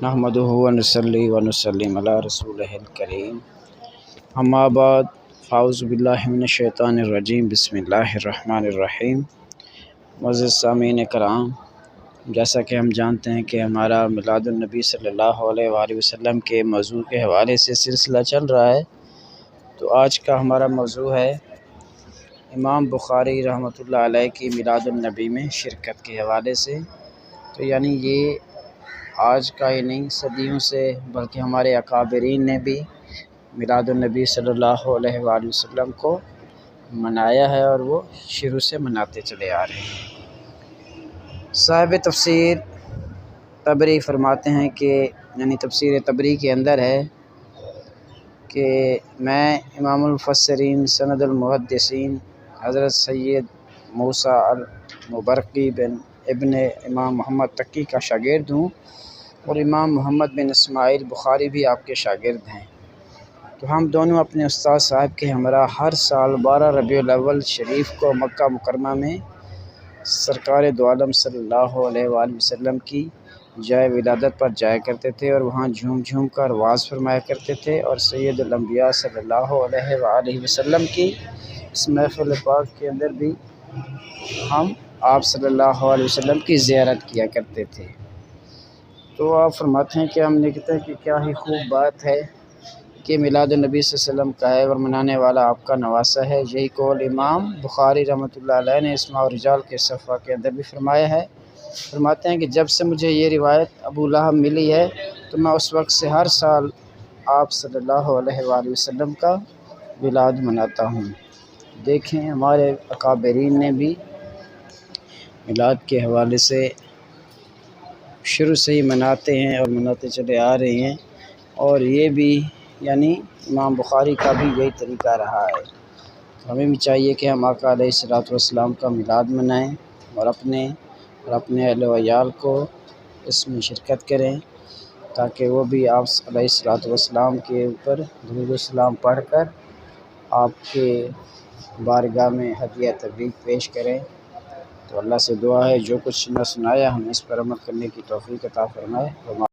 نحمدہ و نصلی و نسلم علی رسولہ الکریم، اما بعد، فاعوذ باللہ من الشیطان الرجیم، بسم اللہ الرحمن الرحیم۔ معزز سامعین کرام، جیسا کہ ہم جانتے ہیں کہ ہمارا میلاد النبی صلی اللہ علیہ وآلہ وسلم کے موضوع کے حوالے سے سلسلہ چل رہا ہے، تو آج کا ہمارا موضوع ہے امام بخاری رحمۃ اللہ علیہ کی میلاد النبی میں شرکت کے حوالے سے۔ تو یعنی یہ آج کا ہی نہیں، صدیوں سے، بلکہ ہمارے اکابرین نے بھی میلاد النبی صلی اللہ علیہ وآلہ وسلم کو منایا ہے اور وہ شروع سے مناتے چلے آ رہے ہیں۔ صاحب تفسیر طبری فرماتے ہیں کہ یعنی تفسیر طبری کے اندر ہے کہ میں امام المفسرین سند المحدثین حضرت سید موسیٰ المبرقی بن ابن امام محمد تقی کا شاگرد ہوں، اور امام محمد بن اسماعیل بخاری بھی آپ کے شاگرد ہیں۔ تو ہم دونوں اپنے استاد صاحب کے ہمراہ ہر سال 12 ربیع الاول شریف کو مکہ مکرمہ میں سرکار دو عالم صلی اللہ علیہ وآلہ وسلم کی جائے ولادت پر جایا کرتے تھے، اور وہاں جھوم جھوم کر وعظ فرمایا کرتے تھے، اور سید الانبیاء صلی اللہ علیہ وآلہ وسلم کی اس محفل پاک کے اندر بھی ہم آپ صلی اللہ علیہ وسلم کی زیارت کیا کرتے تھے۔ تو آپ فرماتے ہیں کہ ہم لکھتے ہیں کہ کیا ہی خوب بات ہے کہ میلاد النبی صلی اللہ علیہ وسلم کا ہے اور منانے والا آپ کا نواسہ ہے۔ یہی قول امام بخاری رحمۃ اللہ علیہ نے اسماء الرجال کے صفحہ کے اندر بھی فرمایا ہے۔ فرماتے ہیں کہ جب سے مجھے یہ روایت ابو لہب ملی ہے تو میں اس وقت سے ہر سال آپ صلی اللہ علیہ وآلہ وسلم کا میلاد مناتا ہوں۔ دیکھیں، ہمارے اکابرین نے بھی میلاد کے حوالے سے شروع سے ہی مناتے ہیں اور مناتے چلے آ رہے ہیں، اور یہ بھی یعنی امام بخاری کا بھی یہی طریقہ رہا ہے۔ تو ہمیں بھی چاہیے کہ ہم آقا علیہ الصلوۃ والسلام کا میلاد منائیں اور اپنے اہل و عیال کو اس میں شرکت کریں، تاکہ وہ بھی آپ علیہ الصلوۃ والسلام کے اوپر درود و سلام پڑھ کر آپ کے بارگاہ میں ہدیہ تبریک پیش کریں۔ تو اللہ سے دعا ہے جو کچھ نہ سنایا ہم اس پر عمل کرنے کی توفیق عطا فرمائے۔